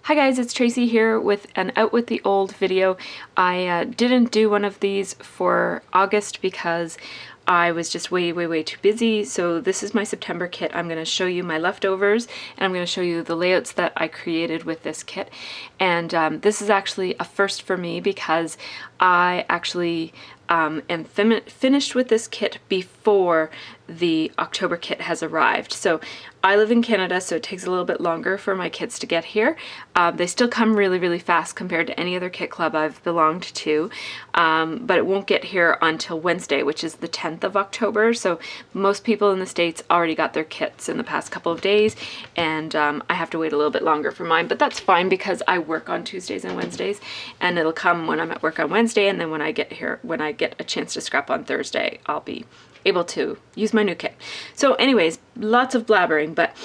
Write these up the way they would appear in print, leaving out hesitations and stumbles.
Hi guys, it's Tracy here with an Out with the Old video. I didn't do one of these for August because I was just way too busy. So this is my September kit. I'm going to show you my leftovers and I'm going to show you the layouts that I created with this kit. And this is actually a first for me because I actually am finished with this kit before the October kit has arrived. So I live in Canada, so it takes a little bit longer for my kits to get here. They still come really fast compared to any other kit club I've belonged to, but it won't get here until Wednesday, which is the 10th of October. So most people in the States already got their kits in the past couple of days, and I have to wait a little bit longer for mine, but that's fine because I work on Tuesdays and Wednesdays, and it'll come when I'm at work on Wednesday, and then when I get here, when I get a chance to scrap on Thursday, I'll be able to use my new kit. So anyways, lots of blabbering, but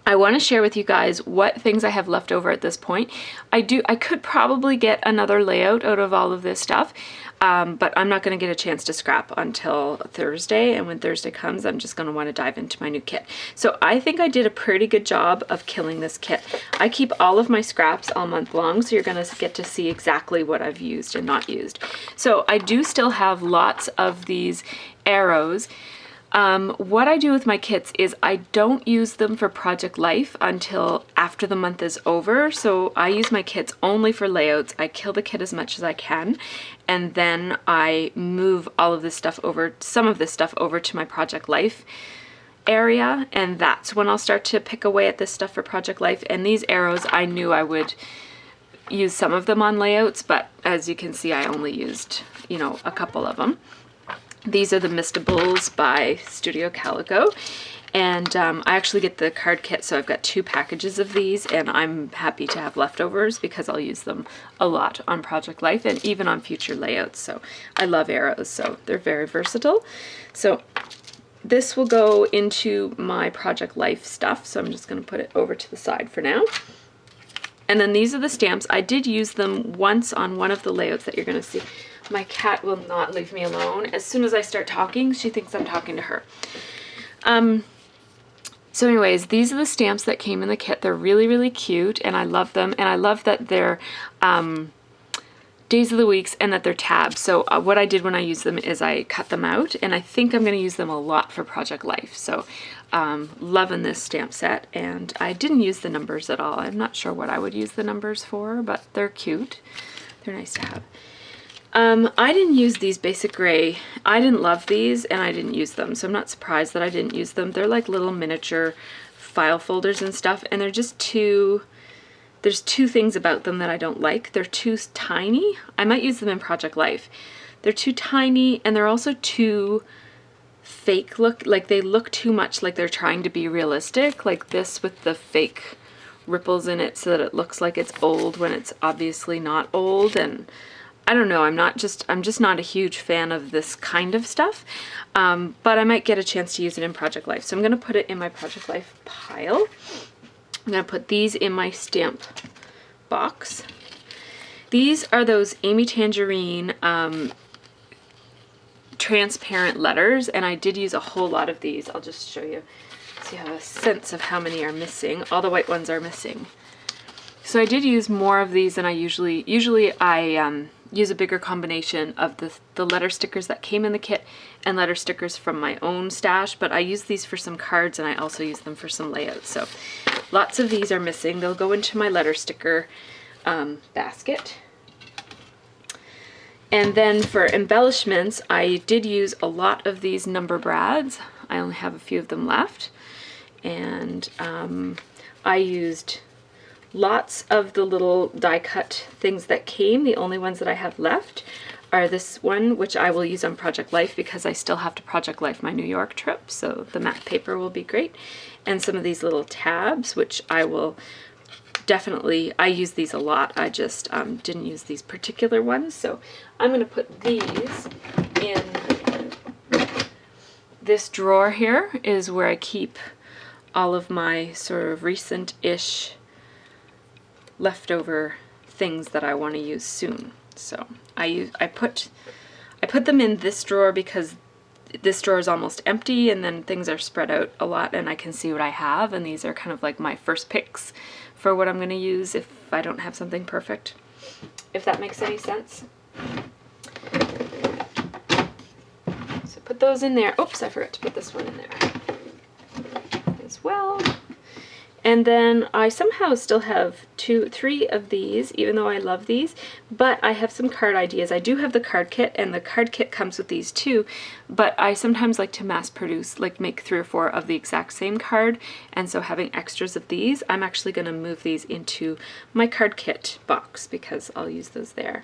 I want to share with you guys what things I have left over at this point. I could probably get another layout out of all of this stuff, but I'm not going to get a chance to scrap until Thursday, and when Thursday comes, I'm just going to want to dive into my new kit. So I think I did a pretty good job of killing this kit. I keep all of my scraps all month long, so you're going to get to see exactly what I've used and not used. So I do still have lots of these arrows. What I do with my kits is I don't use them for project life until after the month is over. So I use my kits only for layouts. I kill the kit as much as I can, and then I move all of this stuff over, some of this stuff over to my project life area, and that's when I'll start to pick away at this stuff for project life. And these arrows, I knew I would use some of them on layouts, but as you can see, I only used, you know, a couple of them. These are the Mistables by Studio Calico, and I actually get the card kit, so I've got 2 packages of these, and I'm happy to have leftovers because I'll use them a lot on Project Life and even on future layouts. So I love arrows, so they're very versatile. So this will go into my Project Life stuff, so I'm just going to put it over to the side for now. And then these are the stamps. I did use them once on one of the layouts that you're going to see. My cat will not leave me alone. As soon as I start talking, she thinks I'm talking to her. So anyways, these are the stamps that came in the kit. They're really cute, and I love them. And I love that they're days of the weeks and that they're tabs. So what I did when I used them is I cut them out, and I think I'm going to use them a lot for Project Life. So loving this stamp set, and I didn't use the numbers at all. I'm not sure what I would use the numbers for, but they're cute. They're nice to have. I didn't use these basic gray. I didn't love these, and I didn't use them, so I'm not surprised that I didn't use them. They're like little miniature file folders and stuff, and they're just too, there's 2 things about them that I don't like. They're too tiny. I might use them in Project Life. They're too tiny, and they're also too fake look, like they look too much like they're trying to be realistic, like this with the fake ripples in it so that it looks like it's old when it's obviously not old. And I don't know, I'm just not a huge fan of this kind of stuff, but I might get a chance to use it in Project Life. So I'm going to put it in my Project Life pile. I'm going to put these in my stamp box. These are those Amy Tangerine transparent letters, and I did use a whole lot of these. I'll just show you so you have a sense of how many are missing. All the white ones are missing. So I did use more of these than I usually I use a bigger combination of the letter stickers that came in the kit and letter stickers from my own stash, but I use these for some cards, and I also use them for some layouts. So lots of these are missing. They'll go into my letter sticker basket. And then for embellishments, I did use a lot of these number brads. I only have a few of them left. And I used lots of the little die cut things that came. The only ones that I have left are this one, which I will use on Project Life because I still have to Project Life my New York trip, so the matte paper will be great. And some of these little tabs, which I will definitely, I use these a lot. I just didn't use these particular ones, so I'm going to put these in this drawer here is where I keep all of my sort of recent-ish leftover things that I want to use soon. So I put them in this drawer because this drawer is almost empty, and then things are spread out a lot and I can see what I have, and these are kind of like my first picks for what I'm going to use if I don't have something perfect, if that makes any sense. So put those in there. Oops, I forgot to put this one in there as well. And then I somehow still have 3 of these, even though I love these, but I have some card ideas. I do have the card kit, and the card kit comes with these too, but I sometimes like to mass produce, like make 3 or 4 of the exact same card, and so having extras of these, I'm actually going to move these into my card kit box because I'll use those there.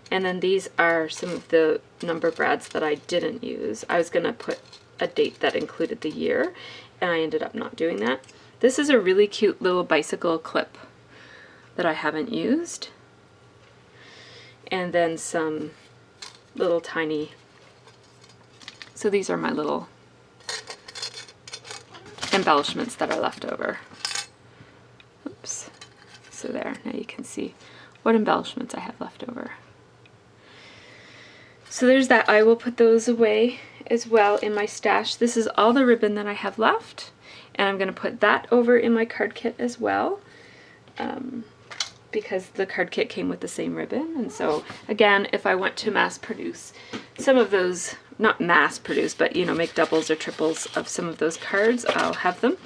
And then these are some of the number brads that I didn't use. I was going to put a date that included the year, and I ended up not doing that. This is a really cute little bicycle clip that I haven't used. And then some little tiny, so these are my little embellishments that are left over. Oops. So there, now you can see what embellishments I have left over. So there's that. I will put those away as well in my stash. This is all the ribbon that I have left. And I'm going to put that over in my card kit as well, because the card kit came with the same ribbon. And so again, if I want to mass produce some of those, not mass produce, but you know, make doubles or triples of some of those cards, I'll have them.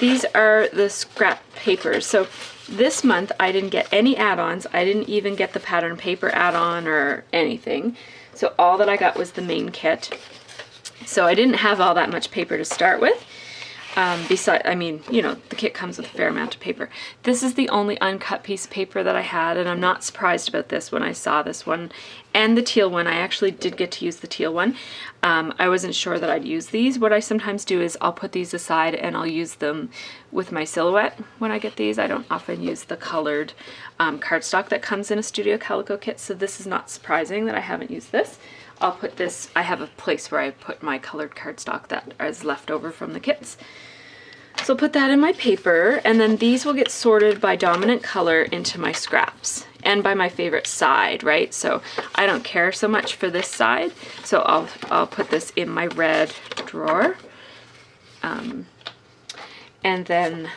These are the scrap papers. So this month I didn't get any add-ons. I didn't even get the pattern paper add-on or anything. So all that I got was the main kit. So I didn't have all that much paper to start with. I mean, you know, the kit comes with a fair amount of paper. This is the only uncut piece of paper that I had, and I'm not surprised about this when I saw this one. And the teal one, I actually did get to use the teal one. I wasn't sure that I'd use these. What I sometimes do is I'll put these aside and I'll use them with my silhouette when I get these. I don't often use the colored cardstock that comes in a Studio Calico kit, so this is not surprising that I haven't used this. I'll put this, I have a place where I put my colored cardstock that is left over from the kits. So I'll put that in my paper, and then these will get sorted by dominant color into my scraps and by my favorite side, right? So I don't care so much for this side, so I'll put this in my red drawer. And then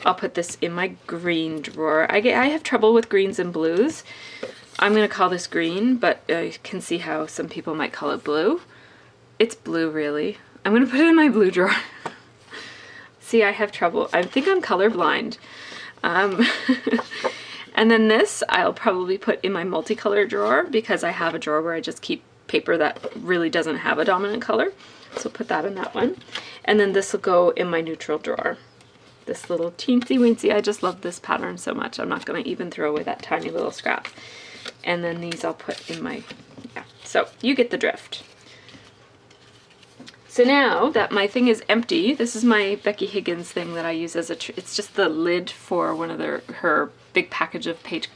I'll put this in my green drawer. I have trouble with greens and blues. I'm going to call this green, but you can see how some people might call it blue. It's blue, really. I'm going to put it in my blue drawer. See, I have trouble. I think I'm colorblind. And then this I'll probably put in my multicolor drawer because I have a drawer where I just keep paper that really doesn't have a dominant color. So put that in that one. And then this will go in my neutral drawer. This little teensy weensy, I just love this pattern so much. I'm not going to even throw away that tiny little scrap. And then these I'll put in my, yeah. So you get the drift. So now that my thing is empty, this is my Becky Higgins thing that I use as it's just the lid for one of her big package of page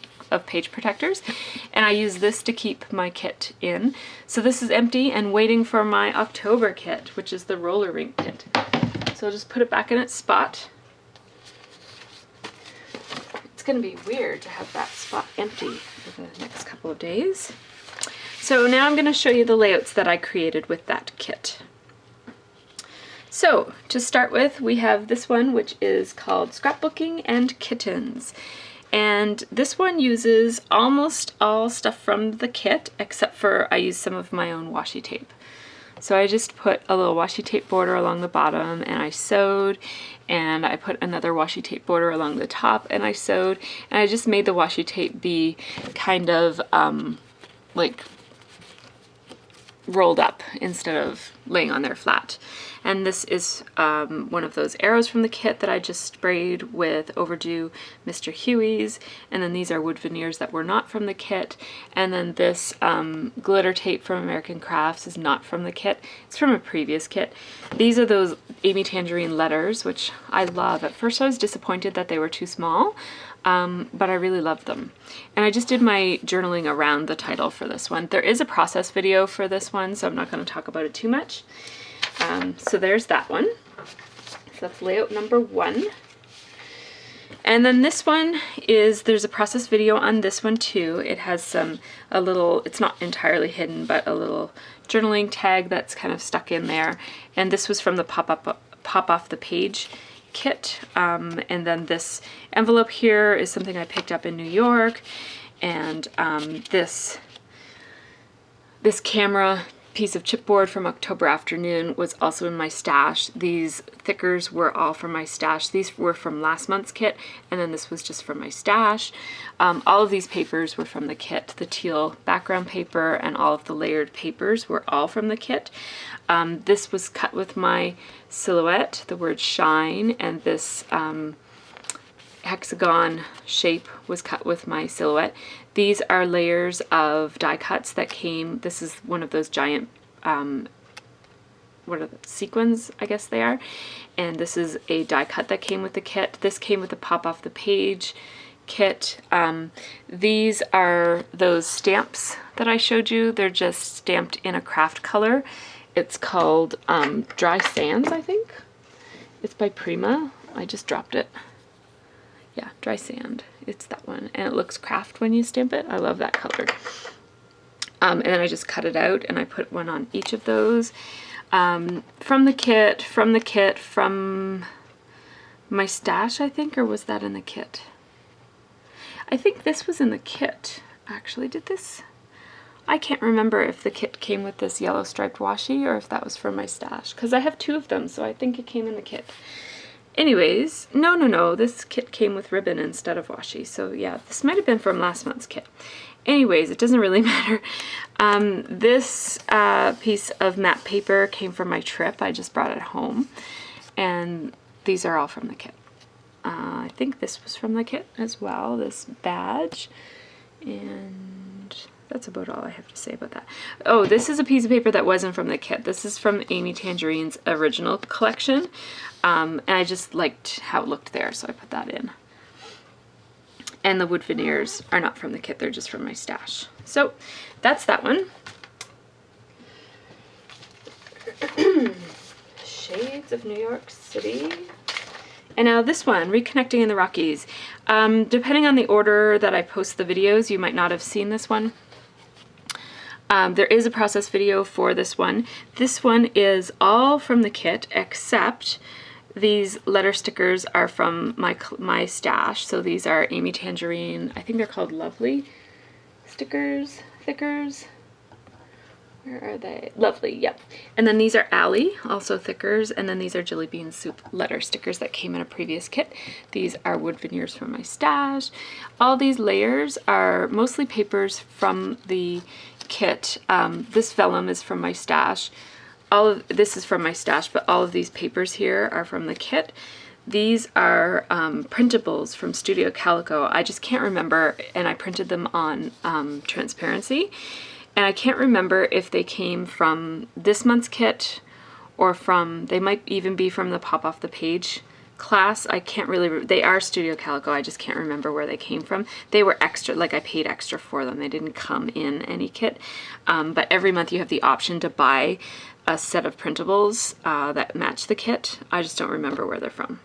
protectors, and I use this to keep my kit in. So this is empty and waiting for my October kit, which is the roller rink kit. So I'll just put it back in its spot. It's going to be weird to have that spot empty for the next couple of days. So now I'm going to show you the layouts that I created with that kit. So to start with, we have this one, which is called Scrapbooking and Kittens. And this one uses almost all stuff from the kit, except for I use some of my own washi tape. So I just put a little washi tape border along the bottom and I sewed, and I put another washi tape border along the top and I sewed, and I just made the washi tape be kind of like rolled up instead of laying on there flat. And this is one of those arrows from the kit that I just sprayed with Overdue Mr. Huey's, and then these are wood veneers that were not from the kit, and then this glitter tape from American Crafts is not from the kit, it's from a previous kit. These are those Amy Tangerine letters, which I love. At first I was disappointed that they were too small, but I really love them. And I just did my journaling around the title for this one. There is a process video for this one, so I'm not going to talk about it too much. So there's that one. So that's layout number 1. And then this one is, there's a process video on this one too. It has a little, it's not entirely hidden, but a little journaling tag that's kind of stuck in there. And this was from the pop off the page kit. And then this envelope here is something I picked up in New York. And this camera piece of chipboard from October Afternoon was also in my stash. These thickers were all from my stash. These were from last month's kit, and then this was just from my stash. All of these papers were from the kit. The teal background paper and all of the layered papers were all from the kit. This was cut with my silhouette, the word shine, and this hexagon shape was cut with my silhouette. These are layers of die cuts that came, this is one of those giant, what are the sequins, I guess they are. And this is a die cut that came with the kit. This came with the pop off the page kit. These are those stamps that I showed you. They're just stamped in a craft color. It's called Dry Sands, I think. It's by Prima. I just dropped it. Yeah, Dry Sand. It's that one. And it looks craft when you stamp it. I love that color. And then I just cut it out and I put one on each of those. From the kit, from my stash, I think, or was that in the kit? I think this was in the kit, actually. Did this? I can't remember if the kit came with this yellow striped washi or if that was from my stash, because I have two of them, so I think it came in the kit. Anyways, no, this kit came with ribbon instead of washi, so yeah, this might have been from last month's kit. Anyways, it doesn't really matter. This piece of matte paper came from my trip. I just brought it home, and these are all from the kit. I think this was from the kit as well, this badge, and that's about all I have to say about that. Oh, this is a piece of paper that wasn't from the kit. This is from Amy Tangerine's original collection, and I just liked how it looked there, so I put that in. And the wood veneers are not from the kit, they're just from my stash. So that's that one. Shades of New York City. And now this one, Reconnecting in the Rockies. Depending on the order that I post the videos, you might not have seen this one. There is a process video for this one. This one is all from the kit, except these letter stickers are from my stash. So these are Amy Tangerine, I think they're called Lovely stickers, thickers. Where are they? Lovely, yep. And then these are Allie, also thickers, and then these are Jelly Bean Soup letter stickers that came in a previous kit. These are wood veneers from my stash. All these layers are mostly papers from the kit. This vellum is from my stash. All of this is from my stash, but all of these papers here are from the kit. These are printables from Studio Calico. I just can't remember, and I printed them on transparency. And I can't remember if they came from this month's kit or from, they might even be from the Pop Off the Page class. I can't really, they are Studio Calico, I just can't remember where they came from. They were extra, like I paid extra for them. They didn't come in any kit. But every month you have the option to buy a set of printables that match the kit. I just don't remember where they're from.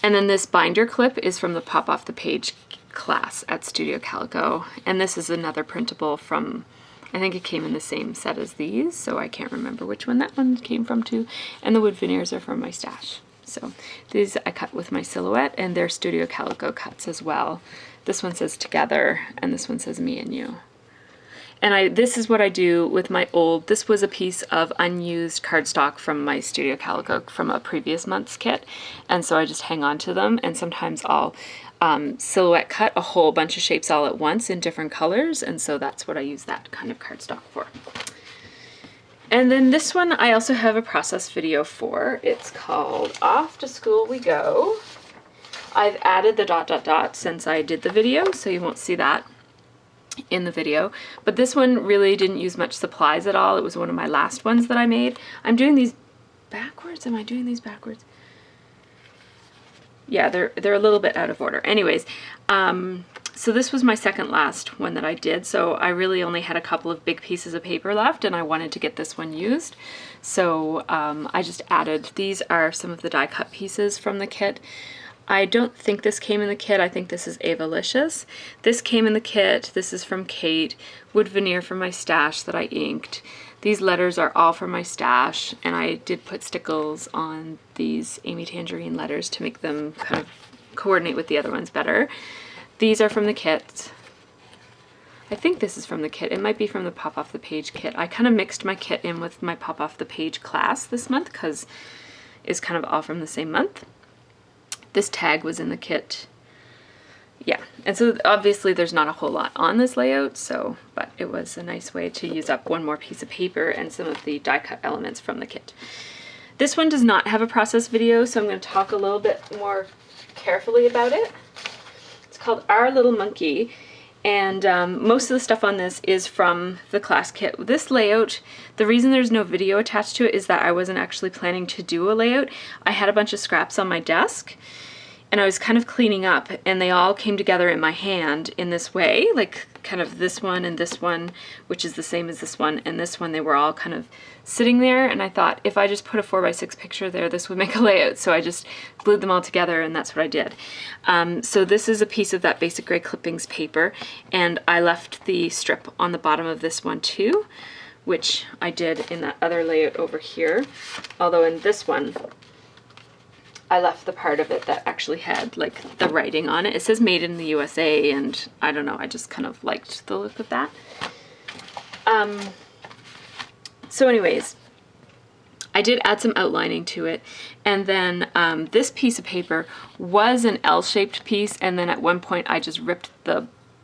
And then this binder clip is from the Pop Off the Page class at Studio Calico, and this is another printable from, I think it came in the same set as these, so I can't remember which one that one came from too. And the wood veneers are from my stash. So these I cut with my silhouette, and they're Studio Calico cuts as well. This one says Together, and this one says Me and You. And this is what I do with my old, this was a piece of unused cardstock from my Studio Calico from a previous month's kit, and so I just hang on to them, and sometimes I'll silhouette cut a whole bunch of shapes all at once in different colors, and so that's what I use that kind of cardstock for. And then this one I also have a process video for. It's called Off to School We Go. I've added the ... since I did the video, so you won't see that in the video, but this one really didn't use much supplies at all. It was one of my last ones that I made. I'm doing these backwards. Am I doing these backwards? Yeah, they're a little bit out of order. Anyways, so this was my second last one that I did, so I really only had a couple of big pieces of paper left, and I wanted to get this one used. So I just added, these are some of the die cut pieces from the kit. I don't think this came in the kit. I think this is Avalicious. This came in the kit. This is from Kate. Wood veneer from my stash that I inked. These letters are all from my stash, and I did put stickles on these Amy Tangerine letters to make them kind of coordinate with the other ones better. These are from the kit. I think this is from the kit. It might be from the Pop Off the Page kit. I kind of mixed my kit in with my Pop Off the Page class this month because it's kind of all from the same month. This tag was in the kit. Yeah, and so obviously there's not a whole lot on this layout, so, but it was a nice way to use up one more piece of paper and some of the die cut elements from the kit. This one does not have a process video, so I'm going to talk a little bit more carefully about it. It's called Our Little Monkey, and most of the stuff on this is from the class kit. This layout, the reason there's no video attached to it is that I wasn't actually planning to do a layout. I had a bunch of scraps on my desk, and I was kind of cleaning up, and they all came together in my hand in this way, like kind of this one and this one, which is the same as this one, and this one, they were all kind of sitting there, and I thought if I just put a 4x6 picture there, this would make a layout, so I just glued them all together, and that's what I did. So this is a piece of that Basic Grey Clippings paper, and I left the strip on the bottom of this one too, which I did in that other layout over here, although in this one, I left the part of it that actually had like the writing on it. It says made in the USA, and I don't know, I just kind of liked the look of that. So anyways, I did add some outlining to it, and then this piece of paper was an L-shaped piece, and then at one point I just ripped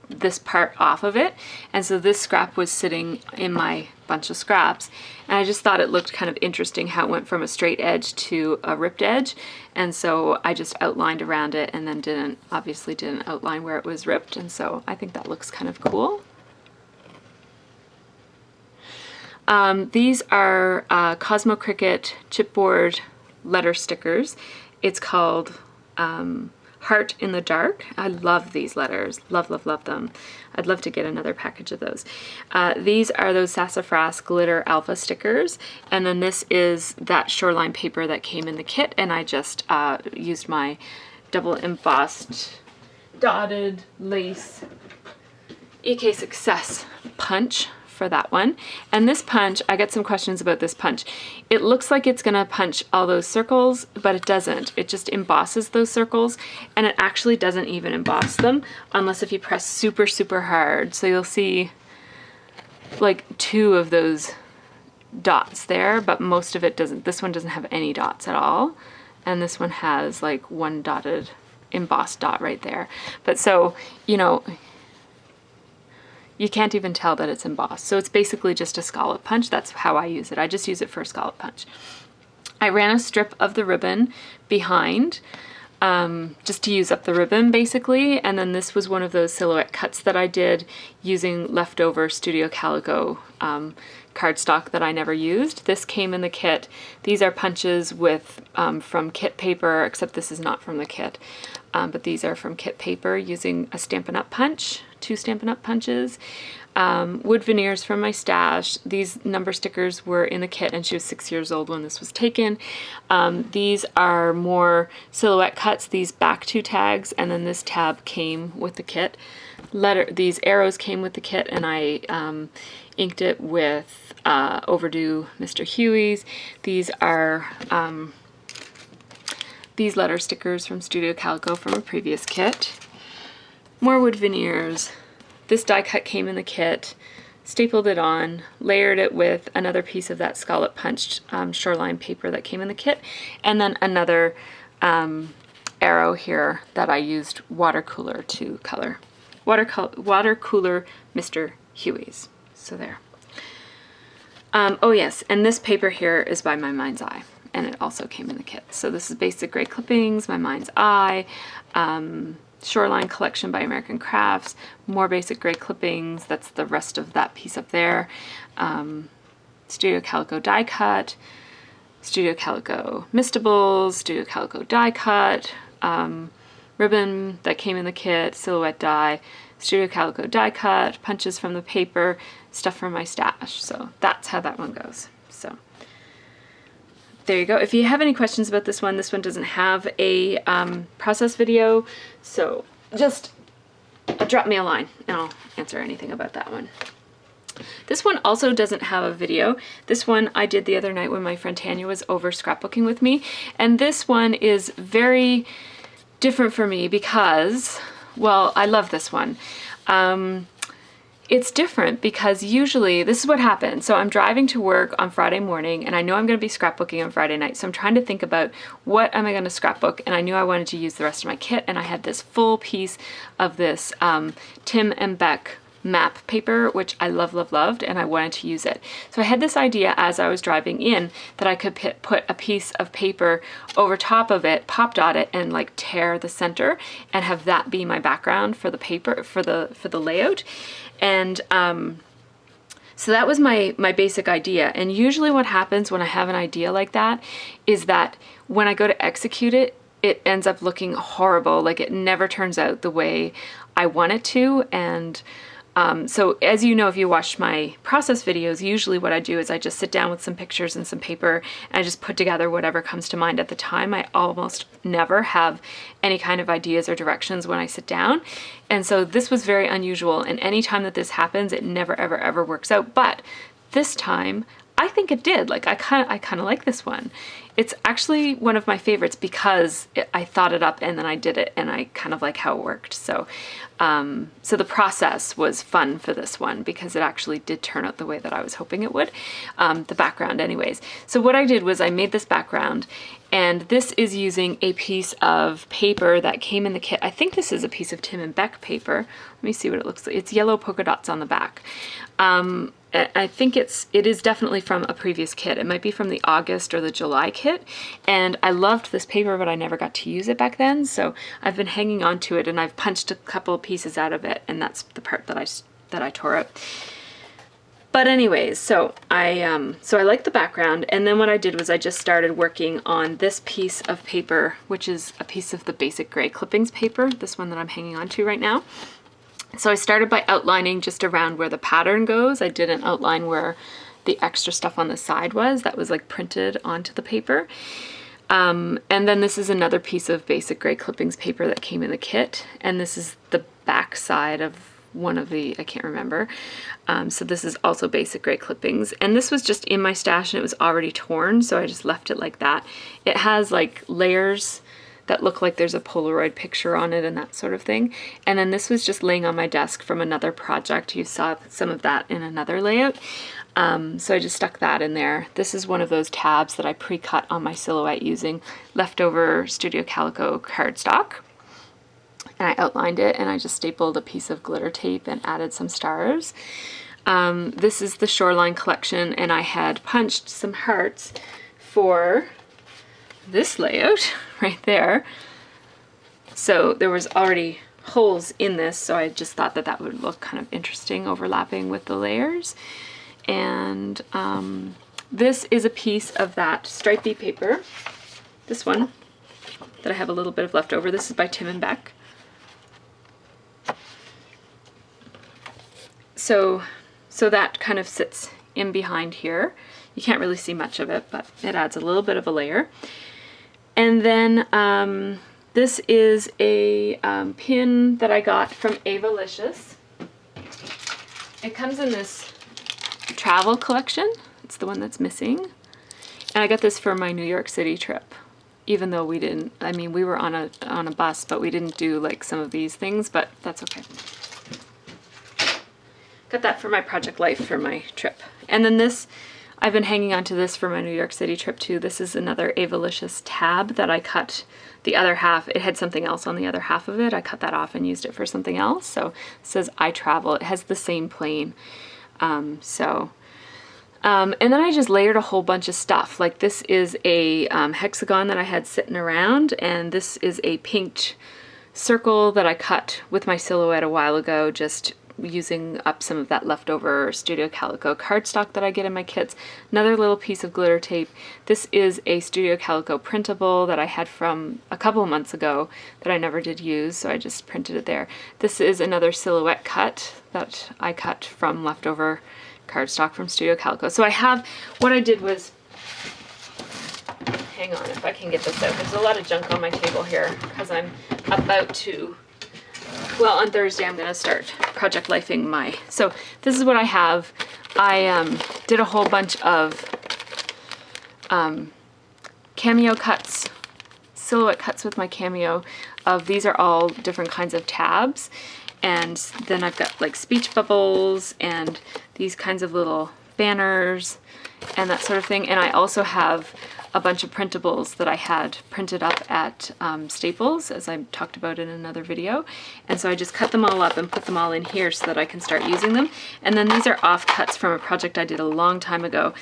this part off of it, and so this scrap was sitting in my bunch of scraps, and I just thought it looked kind of interesting how it went from a straight edge to a ripped edge, and so I just outlined around it and then obviously didn't outline where it was ripped, and so I think that looks kind of cool. These are Cosmo Cricut chipboard letter stickers. It's called Heart in the Dark. I love these letters. Love, love, love them. I'd love to get another package of those. These are those Sassafras Glitter Alpha stickers, and then this is that Shoreline paper that came in the kit, and I just used my double embossed dotted lace EK Success punch for that one. And this punch, I get some questions about this punch. It looks like it's gonna punch all those circles, but it doesn't. It just embosses those circles, and it actually doesn't even emboss them unless if you press super, super hard. So you'll see like 2 of those dots there, but most of it doesn't. This one doesn't have any dots at all, and this one has like 1 dotted embossed dot right there. But so, you know, you can't even tell that it's embossed. So it's basically just a scallop punch. That's how I use it. I just use it for a scallop punch. I ran a strip of the ribbon behind just to use up the ribbon basically. And then this was one of those silhouette cuts that I did using leftover Studio Calico cardstock that I never used. This came in the kit. These are punches with from kit paper, except this is not from the kit. But these are from kit paper using a Stampin' Up! Punch, 2 Stampin' Up! Punches. Wood veneers from my stash. These number stickers were in the kit, and she was 6 years old when this was taken. These are more silhouette cuts, these back 2 tags, and then this tab came with the kit. These arrows came with the kit, and I inked it with Overdue Mr. Huey's. These are these letter stickers from Studio Calico from a previous kit. More wood veneers. This die cut came in the kit, stapled it on, layered it with another piece of that scallop punched Shoreline paper that came in the kit, and then another arrow here that I used water cooler to color. Water cooler Mr. Huey's. So there. Oh yes, and this paper here is by My Mind's Eye, and it also came in the kit. So this is Basic Grey Clippings, My Mind's Eye, Shoreline Collection by American Crafts, more Basic Grey Clippings, that's the rest of that piece up there, Studio Calico die cut, Studio Calico Mistables, Studio Calico die cut, ribbon that came in the kit, silhouette die, Studio Calico die cut, punches from the paper, stuff from my stash. So that's how that one goes. So there you go. If you have any questions about this one doesn't have a process video, so just drop me a line and I'll answer anything about that one. This one also doesn't have a video. This one I did the other night when my friend Tanya was over scrapbooking with me, and this one is very different for me because, well, I love this one. It's different because usually this is what happens. So I'm driving to work on Friday morning and I know I'm going to be scrapbooking on Friday night. So I'm trying to think about what am I going to scrapbook, and I knew I wanted to use the rest of my kit, and I had this full piece of this Tim and Beck map paper, which I loved, and I wanted to use it. So I had this idea as I was driving in that I could put a piece of paper over top of it, pop dot it, and like tear the center and have that be my background for the paper, for the layout. And so that was my basic idea. And usually what happens when I have an idea like that is that when I go to execute it, it ends up looking horrible. Like it never turns out the way I want it to. And so as you know, if you watched my process videos, usually what I do is I just sit down with some pictures and some paper and I just put together whatever comes to mind at the time. I almost never have any kind of ideas or directions when I sit down. And so this was very unusual, and any time that this happens, it never ever works out. But this time I think it did. Like I kind of like this one. It's actually one of my favorites because I thought it up and then I did it, and I kind of like how it worked. So so the process was fun for this one because it actually did turn out the way that I was hoping it would. The background anyways. So what I did was I made this background, and this is using a piece of paper that came in the kit. I think this is a piece of Tim and Beck paper. Let me see what it looks like. It's yellow polka dots on the back. I think it is definitely from a previous kit. It might be from the August or the July kit. And I loved this paper, but I never got to use it back then. So I've been hanging on to it, and I've punched a couple of pieces out of it, and that's the part that I tore up. But anyways, so I like the background, and then what I did was I just started working on this piece of paper, which is a piece of the basic gray clippings paper, this one that I'm hanging on to right now. So I started by outlining just around where the pattern goes. I didn't outline where the extra stuff on the side was. That was like printed onto the paper. And then this is another piece of basic gray clippings paper that came in the kit. And this is the back side of one of the, I can't remember. So this is also basic gray clippings. And this was just in my stash and it was already torn, so I just left it like that. It has like layers that look like there's a Polaroid picture on it and that sort of thing. And then this was just laying on my desk from another project. You saw some of that in another layout. So I just stuck that in there. This is one of those tabs that I pre-cut on my silhouette using leftover Studio Calico cardstock. And I outlined it, and I just stapled a piece of glitter tape and added some stars. This is the Shoreline collection, and I had punched some hearts for this layout right there. So there was already holes in this, so I just thought that that would look kind of interesting overlapping with the layers. And this is a piece of that stripey paper, this one that I have a little bit of left over. This is by Tim and Beck. So that kind of sits in behind here. You can't really see much of it, but it adds a little bit of a layer. And then this is a pin that I got from Avalicious. It comes in this travel collection. It's the one that's missing. And I got this for my New York City trip. Even though we didn't, I mean, we were on a bus, but we didn't do like some of these things, but that's okay. Got that for my Project Life for my trip. And then this, I've been hanging on to this for my New York City trip too. This is another Avalicious tab that I cut the other half. It had something else on the other half of it. I cut that off and used it for something else. So it says I travel. It has the same plane. And then I just layered a whole bunch of stuff. Like this is a hexagon that I had sitting around, and this is a pinked circle that I cut with my silhouette a while ago, just using up some of that leftover Studio Calico cardstock that I get in my kits. Another little piece of glitter tape. This is a Studio Calico printable that I had from a couple of months ago that I never did use, so I just printed it there. This is another silhouette cut that I cut from leftover cardstock from Studio Calico. So I have, what I did was hang on if I can get this out. There's a lot of junk on my table here because I'm about to, well, on Thursday I'm going to start project lifing my, so this is what I have. I did a whole bunch of cameo cuts, silhouette cuts with my Cameo of, these are all different kinds of tabs. And then I've got like speech bubbles and these kinds of little banners and that sort of thing. And I also have a bunch of printables that I had printed up at Staples, as I talked about in another video. And so I just cut them all up and put them all in here so that I can start using them. And then these are offcuts from a project I did a long time ago,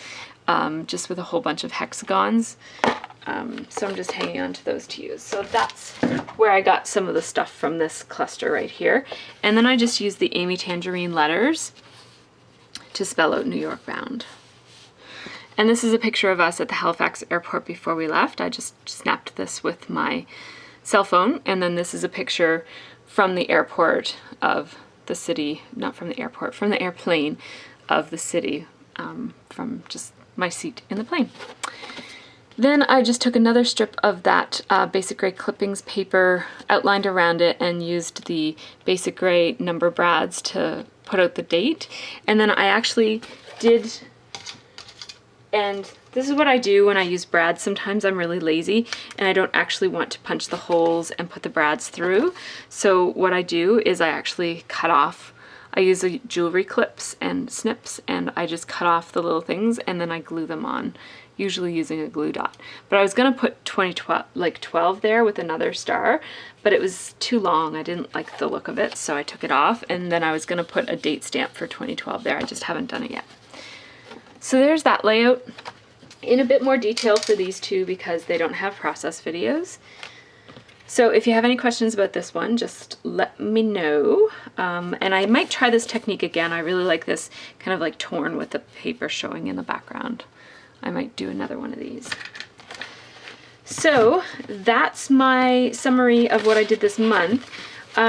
just with a whole bunch of hexagons. So I'm just hanging on to those to use. So that's where I got some of the stuff from this cluster right here. And then I just used the Amy Tangerine letters to spell out New York bound. And this is a picture of us at the Halifax airport before we left. I just snapped this with my cell phone. And then this is a picture from the airport of the city, not from the airport, from the airplane of the city, from just my seat in the plane. Then I just took another strip of that Basic Grey clippings paper, outlined around it, and used the Basic Grey number brads to put out the date. And then I actually did, and this is what I do when I use brads. Sometimes I'm really lazy and I don't actually want to punch the holes and put the brads through. So what I do is I actually cut off, I use the jewelry clips and snips, and I just cut off the little things and then I glue them on, usually using a glue dot. But I was gonna put 2012, like 12 there with another star, but it was too long. I didn't like the look of it, so I took it off. And then I was gonna put a date stamp for 2012 there. I just haven't done it yet. So there's that layout in a bit more detail for these two because they don't have process videos. So if you have any questions about this one, just let me know. And I might try this technique again. I really like this kind of like torn with the paper showing in the background. I might do another one of these. So that's my summary of what I did this month.